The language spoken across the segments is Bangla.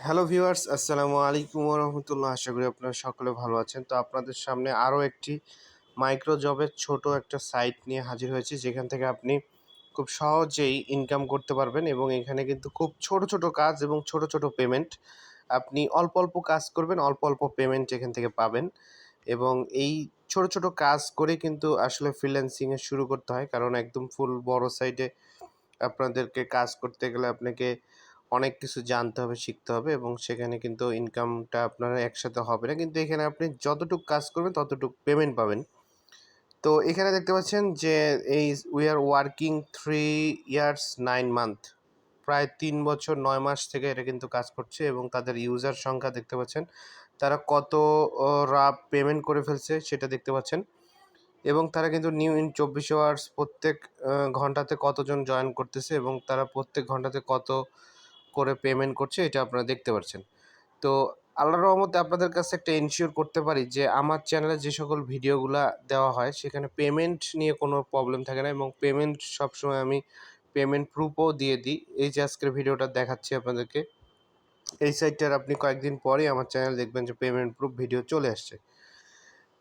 হ্যালো ভিউয়ার্স, আসসালামু আলাইকুম ওয়া রাহমাতুল্লাহ। আশা করি আপনারা সকলে ভালো আছেন। তো আপনাদের সামনে আরও একটি মাইক্রো জবের ছোট একটা সাইট নিয়ে হাজির হয়েছি, যেখান থেকে আপনি খুব সহজেই ইনকাম করতে পারবেন এবং এখানে কিন্তু খুব ছোট ছোট কাজ এবং ছোট ছোট পেমেন্ট। আপনি অল্প অল্প কাজ করবেন, অল্প অল্প পেমেন্ট এখান থেকে পাবেন এবং এই ছোট ছোট কাজ করে কিন্তু আসলে ফ্রিল্যান্সিংয়ে শুরু করতে হয়, কারণ একদম ফুল বড় সাইটে আপনাদেরকে কাজ করতে গেলে আপনাকে অনেক কিছু জানতে হবে, শিখতে হবে এবং সেখানে কিন্তু ইনকামটা আপনার একসাথে হবে না। কিন্তু এখানে আপনি যতটুক কাজ করবেন ততটুক পেমেন্ট পাবেন। তো এখানে দেখতে পাচ্ছেন যে এই we are working 3 years 9 month, প্রায় 3 বছর 9 মাস থেকে এটা কিন্তু কাজ করছে এবং তাদের ইউজার সংখ্যা দেখতে পাচ্ছেন। তারা কত রাব পেমেন্ট করে ফেলছে সেটা দেখতে পাচ্ছেন এবং তারা কিন্তু নিউ ইন 24 আওয়ার্স প্রত্যেক ঘন্টাতে কতজন জয়েন করতেছে এবং তারা প্রত্যেক ঘন্টাতে কত করে পেমেন্ট করছে এটা আপনারা দেখতে পাচ্ছেন। তো আল্লাহর রহমতে আপনাদের কাছে একটা এনশিওর করতে পারি যে আমার চ্যানেলে যে সকল ভিডিওগুলা দেওয়া হয় সেখানে পেমেন্ট নিয়ে কোনো প্রবলেম থাকে না এবং পেমেন্ট সবসময় আমি পেমেন্ট প্রুফও দিয়ে দিই। এই যে আজকের ভিডিওটা দেখাচ্ছি আপনাদেরকে, এই সাইটটার আপনি কয়েকদিন পরেই আমার চ্যানেল দেখবেন যে পেমেন্ট প্রুফ ভিডিও চলে আসছে।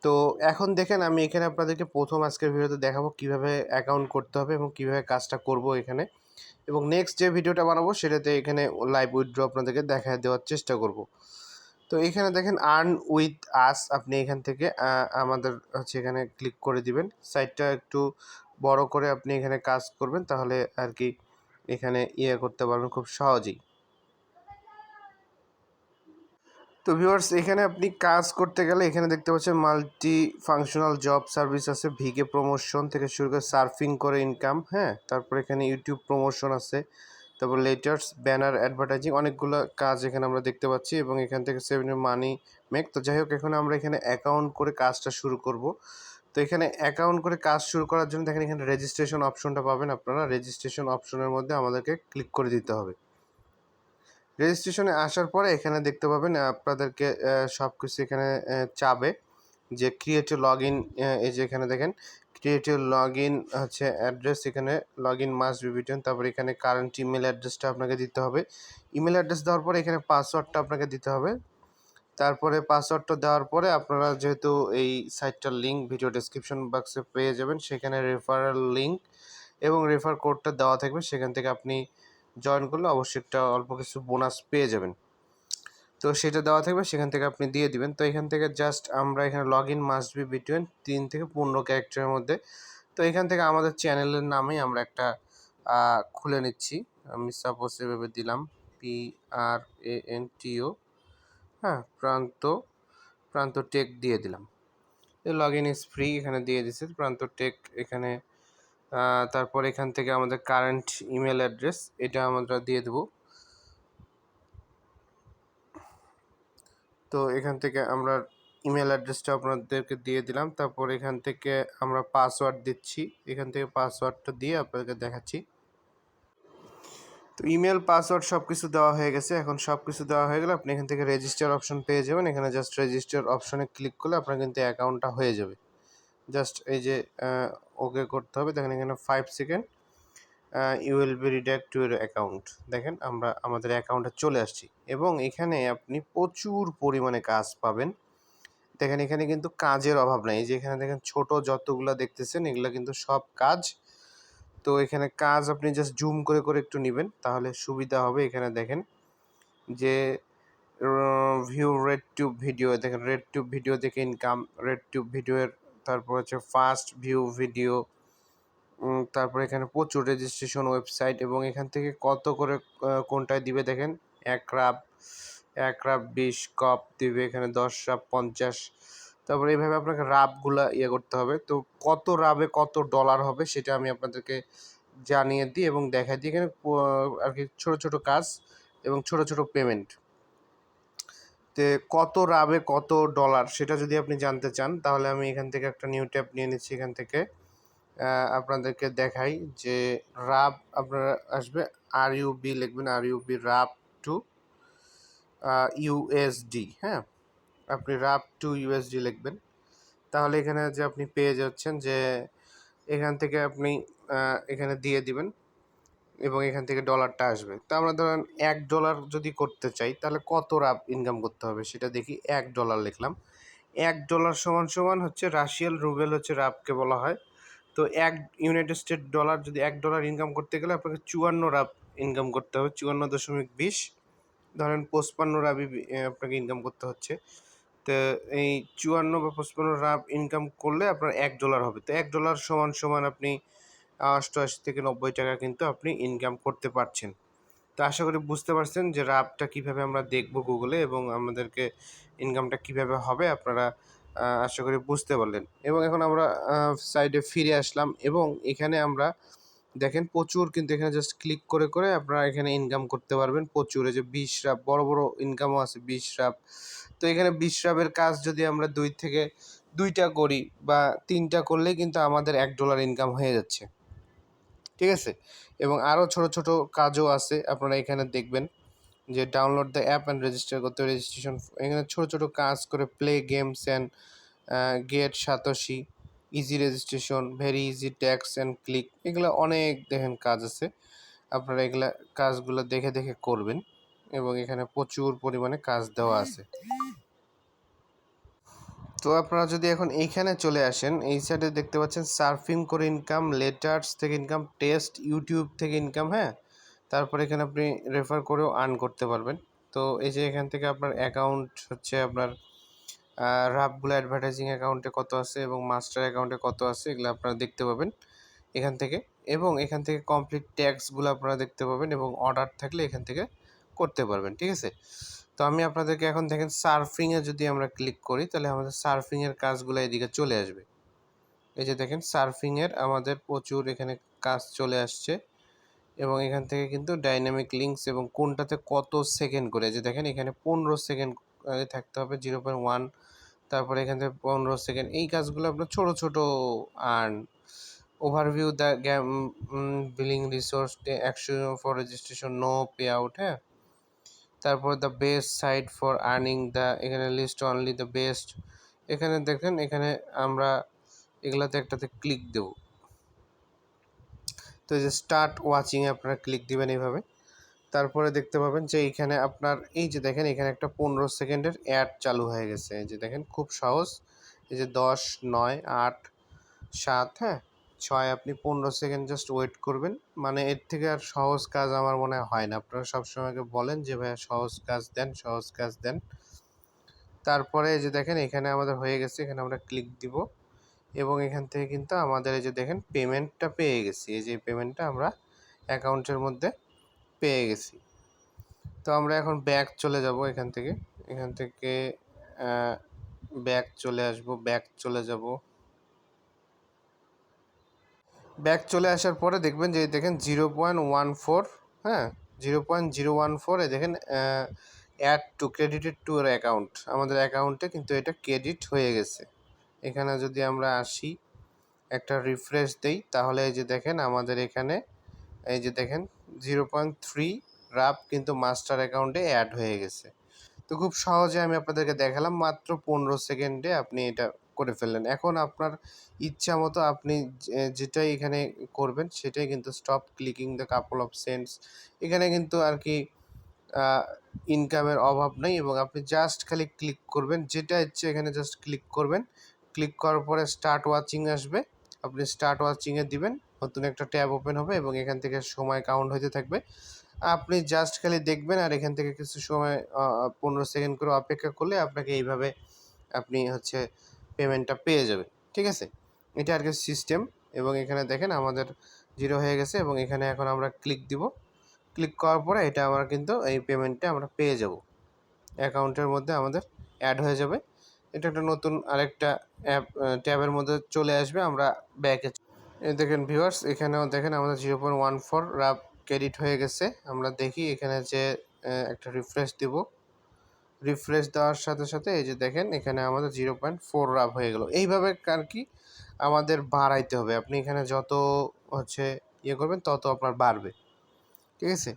তো এখন দেখেন আমি এখানে আপনাদেরকে প্রথম আজকের ভিডিওতে দেখাবো কিভাবে অ্যাকাউন্ট করতে হবে এবং কিভাবে কাজটা করব এখানে, এবং নেক্সট যে ভিডিওটা বানাবো সেটাতে এখানে লাইভ উইথড্র আপনাদেরকে দেখা দেওয়ার চেষ্টা করব। তো এখানে দেখেন আর্ন উইথ আস, আপনি এখান থেকে আমাদের হচ্ছে এখানে ক্লিক করে দিবেন। সাইটটা একটু বড় করে আপনি এখানে কাজ করবেন, তাহলে আর কি এখানে করতে পারবেন খুব সহজেই। তো ভিউয়ার্স, এখানে আপনি কাজ করতে গেলে এখানে দেখতে পাচ্ছেন মাল্টি ফাংশনাল জব সার্ভিস আছে, ভিকে প্রমোশন থেকে শুরু করে সার্ফিং করে ইনকাম, হ্যাঁ, তারপর এখানে ইউটিউব প্রমোশন আছে, তারপর লেটার্স, ব্যানার, অ্যাডভার্টাইজিং, অনেকগুলো কাজ এখানে আমরা দেখতে পাচ্ছি এবং এখান থেকে সেভেন মানি মেক। তো যাই হোক, এখন আমরা এখানে অ্যাকাউন্ট করে কাজটা শুরু করব। তো এখানে অ্যাকাউন্ট করে কাজ শুরু করার জন্য দেখেন এখানে রেজিস্ট্রেশন অপশনটা পাবেন আপনারা। রেজিস্ট্রেশন অপশনের মধ্যে আমাদেরকে ক্লিক করে দিতে হবে। রেজিস্ট্রেশনে আসার পরে এখানে দেখতে পাবেন আপনাদেরকে সব কিছু এখানে চাবে যে ক্রিয়েট লগ ইন। এই যে এখানে দেখেন ক্রিয়েট লগ ইন হচ্ছে অ্যাড্রেস, এখানে log in must be beaten, তারপরে এখানে কারেন্ট ইমেল অ্যাড্রেসটা আপনাকে দিতে হবে। ইমেল অ্যাড্রেস দেওয়ার পরে এখানে পাসওয়ার্ডটা আপনাকে দিতে হবে। তারপরে পাসওয়ার্ডটা দেওয়ার পরে আপনারা যেহেতু এই সাইটটার লিঙ্ক ভিডিও ডেসক্রিপশন বক্সে পেয়ে যাবেন, সেখানে রেফারেল লিঙ্ক এবং রেফার কোডটা দেওয়া থাকবে, সেখান থেকে আপনি জয়েন করলে অবশ্যই একটা অল্প কিছু বোনাস পেয়ে যাবেন। তো সেটা দেওয়া থাকবে, সেখান থেকে আপনি দিয়ে দিবেন। তো এখান থেকে জাস্ট আমরা এখানে log in must be between 3 থেকে 15 ক্যারেক্টারের মধ্যে। তো এখান থেকে আমাদের চ্যানেলের নামেই আমরা একটা খুলে নিচ্ছি। আমি সাপোজ এভাবে দিলাম PRANTO, হ্যাঁ, প্রান্ত টেক দিয়ে দিলাম। লগ ইন ইজ ফ্রি এখানে দিয়ে দিচ্ছে প্রান্ত টেক এখানে। তারপর এখান থেকে আমাদের কারেন্ট ইমেল অ্যাড্রেস এটা আমরা দিয়ে দেবো। তো এখান থেকে আমরা ইমেল অ্যাড্রেসটা আপনাদেরকে দিয়ে দিলাম। তারপর এখান থেকে আমরা পাসওয়ার্ড দিচ্ছি, এখান থেকে পাসওয়ার্ডটা দিয়ে আপনাদেরকে দেখাচ্ছি। তো ইমেল, পাসওয়ার্ড সব কিছু দেওয়া হয়ে গেছে। এখন সব কিছু দেওয়া হয়ে গেলে আপনি এখান থেকে রেজিস্টার অপশন পেয়ে যাবেন। এখানে জাস্ট রেজিস্টার অপশনে ক্লিক করলে আপনার কিন্তু অ্যাকাউন্টটা হয়ে যাবে। জাস্ট এই যে ওকে করতে হবে। দেখেন এখানে 5 second, you will be redirect to your account. দেখেন আমরা আমাদের অ্যাকাউন্টে চলে আসছি এবং এখানে আপনি প্রচুর পরিমাণে কাজ পাবেন। দেখেন এখানে কিন্তু কাজের অভাব নাই। এই যে এখানে দেখেন ছোট যতগুলা দেখতেছেন এগুলা কিন্তু সব কাজ। তো এখানে কাজ আপনি জাস্ট জুম করে করে একটু নেবেন, তাহলে সুবিধা হবে। এখানে দেখেন যে ভিউ রেড টিউব ভিডিও, দেখেন রেড টিউব ভিডিও দেখে ইনকাম, রেড টিউব ভিডিওর, তারপর হচ্ছে ফার্স্ট ভিউ ভিডিও, তারপরে এখানে প্রচুর রেজিস্ট্রেশন ওয়েবসাইট এবং এখান থেকে কত করে কোনটায় দিবে দেখেন। এক রাব 20 কপ দিবে, এখানে 10 রাব 50। তারপরে এইভাবে আপনাকে রাবগুলা করতে হবে। তো কত রাবে কত ডলার হবে সেটা আমি আপনাদেরকে জানিয়ে দিই এবং দেখাই দিই। এখানে আর কি ছোটো ছোটো কাজ এবং ছোটো ছোটো পেমেন্ট। তো কত রাবে কত ডলার সেটা যদি আপনি জানতে চান তাহলে আমি এখান থেকে একটা নিউ ট্যাব নিয়ে নিচ্ছি। এখান থেকে আপনাদেরকে দেখাই যে রাব আপনারা আসবে, RUB লিখবেন, RUB রাব টু USD, হ্যাঁ, আপনি রাব টু USD লিখবেন। তাহলে এখানে যে আপনি পেয়ে যাচ্ছেন যে এখান থেকে আপনি এখানে দিয়ে দিবেন এবং এখান থেকে ডলারটা আসবে। তো আমরা ধরেন $1 যদি করতে চাই তাহলে কত রাব ইনকাম করতে হবে সেটা দেখি। $1 লিখলাম। $1 সমান হচ্ছে রাশিয়াল রুবেল হচ্ছে রাবকে বলা হয়। তো ইউনাইটেড স্টেট ডলার যদি $1 ইনকাম করতে গেলে আপনাকে 54 রাব ইনকাম করতে হবে, 54.20। ধরেন 55 রাবই আপনাকে ইনকাম করতে হচ্ছে। তো এই 54 বা 55 রাব ইনকাম করলে আপনার $1 হবে। তো $1 সমান আপনি 88 থেকে 90 টাকা কিন্তু আপনি ইনকাম করতে পারছেন। তো আশা করি বুঝতে পারছেন যে রাবটা কীভাবে আমরা দেখব গুগলে এবং আমাদেরকে ইনকামটা কীভাবে হবে আপনারা আশা করি বুঝতে পারলেন। এবং এখন আমরা সাইডে ফিরে আসলাম এবং এখানে আমরা দেখেন প্রচুর কিন্তু এখানে জাস্ট ক্লিক করে আপনারা এখানে ইনকাম করতে পারবেন প্রচুর। এই যে 20 রাব বড় ইনকামও আছে 20 রাব। তো এখানে 20 রাবের কাজ যদি আমরা 2 থেকে 2টা করি বা 3টা করলেই কিন্তু আমাদের $1 ইনকাম হয়ে যাচ্ছে। ঠিক আছে? এবং আরও ছোট কাজও আছে আপনারা এখানে দেখবেন যে download the app and register করতে হবে, রেজিস্ট্রেশন এখানে ছোট কাজ করে play games and get satoshi, easy registration, very easy tasks and click, এগুলো অনেক দেখেন কাজ আছে। আপনারা এগুলা কাজগুলো দেখে করবেন এবং এখানে প্রচুর পরিমাণে কাজ দেওয়া আছে। তো আপনারা যদি এখন এইখানে চলে আসেন, এই সাইডে দেখতে পাচ্ছেন সার্ফিং করে ইনকাম, লেটার্স থেকে ইনকাম, টেস্ট, ইউটিউব থেকে ইনকাম, হ্যাঁ। তারপরে এখানে আপনি রেফার করেও আর্ন করতে পারবেন। তো এই যে এখান থেকে আপনার অ্যাকাউন্ট হচ্ছে আপনার রাবগুলো অ্যাডভার্টাইজিং অ্যাকাউন্টে কত আছে এবং মাস্টার অ্যাকাউন্টে কত আছে এগুলো আপনারা দেখতে পাবেন এখান থেকে। এবং এখান থেকে কমপ্লিট ট্যাক্সগুলো আপনারা দেখতে পাবেন এবং অর্ডার থাকলে এখান থেকে করতে পারবেন। ঠিক আছে? তো আমি আপনাদেরকে এখন দেখেন সার্ফিংয়ে যদি আমরা ক্লিক করি তাহলে আমাদের সার্ফিংয়ের কাজগুলো এদিকে চলে আসবে। এই যে দেখেন সার্ফিংয়ের আমাদের প্রচুর এখানে কাজ চলে আসছে এবং এখান থেকে কিন্তু ডাইনামিক লিঙ্কস এবং কোনটাতে কত সেকেন্ড করে, যে দেখেন এখানে 15 সেকেন্ড থাকতে হবে, 0.1। তারপরে এখান থেকে 15 সেকেন্ড, এই কাজগুলো আপনার ছোট earn. Overview the billing resource, action for registration, no pay out, হ্যাঁ। তারপর the best site for earning, the এখানে লিস্ট অনলি দ্য বেস্ট। এখানে দেখেন এখানে আমরা এগুলাতে একটাতে ক্লিক দেব। তো এই যে স্টার্ট ওয়াচিংয়ে আপনারা ক্লিক দিবেন এইভাবে। তারপরে দেখতে পাবেন যে এইখানে আপনার এই যে দেখেন এখানে একটা 15 সেকেন্ডের অ্যাড চালু হয়ে গেছে। এই যে দেখেন খুব সহজ। এই যে 10, 9, 8, 7, হ্যাঁ 6, আপনি 15 সেকেন্ড জাস্ট ওয়েট করবেন। মানে এর থেকে আর সহজ কাজ আমার মনে হয় না। আপনারা সবসময় বলেন যে ভাইয়া সহজ কাজ দেন। তারপরে এই যে দেখেন এখানে আমাদের হয়ে গেছে, এখানে আমরা ক্লিক দিব এবং এখান থেকে কিন্তু আমাদের এই যে দেখেন পেমেন্টটা পেয়ে গেছি। এই যে পেমেন্টটা আমরা অ্যাকাউন্টের মধ্যে পেয়ে গেছি। তো আমরা এখন ব্যাক চলে যাব এখান থেকে ব্যাক চলে আসবো, ব্যাক চলে যাব। ব্যাক চলে আসার পরে দেখবেন যে দেখেন 0.14, হ্যাঁ 0.014 দেখেন add to credited to our account, আমাদের অ্যাকাউন্টে কিন্তু এটা ক্রেডিট হয়ে গেছে। এখানে যদি আমরা আসি একটা রিফ্রেশ দেই তাহলে এই যে দেখেন আমাদের এখানে এই যে দেখেন 0.3 রাব কিন্তু মাস্টার অ্যাকাউন্টে অ্যাড হয়ে গেছে। তো খুব সহজে আমি আপনাদেরকে দেখালাম, মাত্র 15 সেকেন্ডে আপনি এটা করে ফেললেন। এখন আপনার ইচ্ছা মতো আপনি যেটাই এখানে করবেন সেটাই কিন্তু stop clicking the couple of cents, এখানে কিন্তু আর কি ইনকামের অভাব নেই এবং আপনি জাস্ট খালি ক্লিক করবেন, যেটা ইচ্ছে এখানে জাস্ট ক্লিক করবেন। ক্লিক করার পরে স্টার্ট ওয়াচিং আসবে, আপনি স্টার্ট ওয়াচিংয়ে দিবেন, নতুন একটা ট্যাব ওপেন হবে এবং এখান থেকে সময় কাউন্ট হতে থাকবে। আপনি জাস্ট খালি দেখবেন আর এখান থেকে কিছু সময় 15 সেকেন্ড করে অপেক্ষা করলে আপনাকে এইভাবে আপনি হচ্ছে পেমেন্টটা পেয়ে যাবেন। ঠিক আছে? এটা আর কি সিস্টেম। এবং এখানে দেখেন আমাদের 0 হয়ে গেছে এবং এখানে এখন আমরা ক্লিক দিব। ক্লিক করার পরে এটা আমরা কিন্তু এই পেমেন্টটা আমরা পেয়ে যাব, অ্যাকাউন্টের মধ্যে আমাদের অ্যাড হয়ে যাবে। এটা একটা নতুন আরেকটা ট্যাবের মধ্যে চলে আসবে। আমরা ব্যাকে দেখেন ভিউয়ার্স, এখানেও দেখেন আমাদের 0.14 রাব ক্রেডিট হয়ে গেছে। আমরা দেখি এখানে যে একটা রিফ্রেশ দিব, রিফ্রেশ দেওয়ার সাথে এই যে দেখেন এখানে আমাদের 0.4 রাব হয়ে গেল। এইভাবে আর কি আমাদের বাড়াইতে হবে, আপনি এখানে যত হচ্ছে ইয়ে করবেন তত আপনার বাড়বে। ঠিক আছে?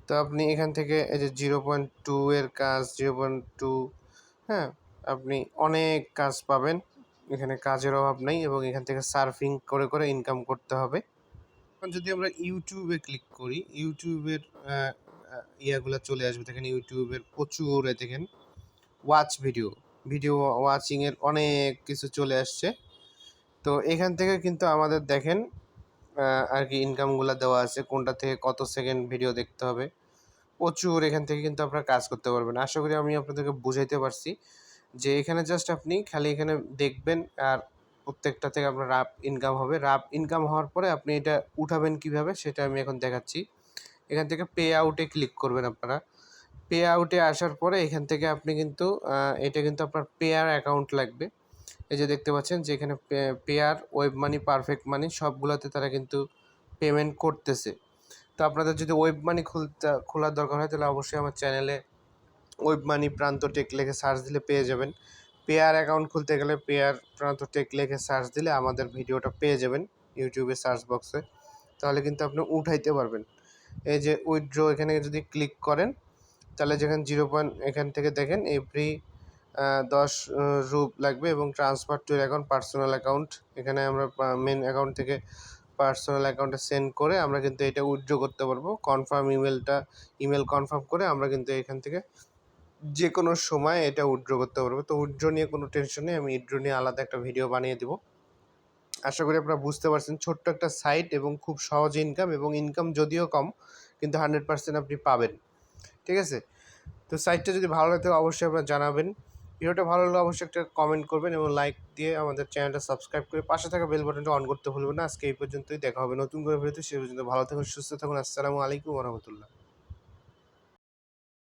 তো আপনি এখান থেকে এই যে 0.2 এর কাজ, 0.2, হ্যাঁ আপনি অনেক কাজ পাবেন, এখানে কাজের অভাব নেই এবং এখান থেকে সার্ফিং করে ইনকাম করতে হবে। যদি আমরা ইউটিউবে ক্লিক করি, ইউটিউবের ইয়াগুলো চলে আসবে। দেখেন ইউটিউবের প্রচুর দেখেন ওয়াচ ভিডিও ওয়াচিংয়ের অনেক কিছু চলে আসছে। তো এখান থেকে কিন্তু আমাদের দেখেন আর কি ইনকামগুলো দেওয়া আছে, কোনটা থেকে কত সেকেন্ড ভিডিও দেখতে হবে। প্রচুর এখান থেকে কিন্তু আপনারা কাজ করতে পারবেন। আশা করি আমি আপনাদেরকে বুঝাইতে পারছি যে এখানে জাস্ট আপনি খালি এখানে দেখবেন আর প্রত্যেকটা থেকে আপনার রাফ ইনকাম হবে। রাফ ইনকাম হওয়ার পরে আপনি এটা উঠাবেন কিভাবে সেটা আমি এখন দেখাচ্ছি। এখান থেকে পে আউটে ক্লিক করবেন আপনারা। পে আউটে আসার পরে এখান থেকে আপনি কিন্তু এটা কিন্তু আপনার পেয়ার অ্যাকাউন্ট লাগবে। এই যে দেখতে পাচ্ছেন যে এখানে পেয়ার, ওয়েব মানি, পারফেক্ট মানি সবগুলোতে তারা কিন্তু পেমেন্ট করতেছে। তো আপনাদের যদি ওয়েব মানি খোলার দরকার হয় তাহলে অবশ্যই আমার চ্যানেলে ওয়েব মানি প্রান্ত টেক লিখে সার্চ দিলে পেয়ে যাবেন। পেয়ার অ্যাকাউন্ট খুলতে গেলে পেয়ার প্রান্ত টেক লিখে সার্চ দিলে আমাদের ভিডিওটা পেয়ে যাবেন ইউটিউবে সার্চ বক্সে। তাহলে কিন্তু আপনি উঠাইতে পারবেন। এই যে উইথড্র এখানে যদি ক্লিক করেন তাহলে যেখানে 0 এখান থেকে দেখেন এভরি 10 রুপ লাগবে এবং transfer to account personal account, এখানে আমরা মেন অ্যাকাউন্ট থেকে পার্সোনাল অ্যাকাউন্টে সেন্ড করে আমরা কিন্তু এটা উইথড্র করতে পারবো। কনফার্ম ইমেল কনফার্ম করে আমরা কিন্তু এখান থেকে যে কোনো সময় এটা উইথড্র করতে পারবো। তো উইথড্র নিয়ে কোনো টেনশন নেই, আমি উইথড্র নিয়ে আলাদা একটা ভিডিও বানিয়ে দেবো। আশা করি আপনারা বুঝতে পারছেন, ছোট্ট একটা সাইট এবং খুব সহজ ইনকাম, এবং ইনকাম যদিও কম কিন্তু 100% আপনি পাবেন। ঠিক আছে? তো সাইটটা যদি ভালো লাগে অবশ্যই আপনারা জানাবেন। ভিডিওটা ভালো লাগলে অবশ্যই একটা কমেন্ট করবেন এবং লাইক দিয়ে আমাদের চ্যানেলটা সাবস্ক্রাইব করে পাশে থাকা বেল বাটনটা অন করতে ভুলবেন না। আজকে এই পর্যন্তই, দেখা হবে নতুন করে ভিডিওতে। সে পর্যন্ত ভালো থাকুন, সুস্থ থাকুন। আসসালামু আলাইকুম ওয়া রাহমাতুল্লাহ।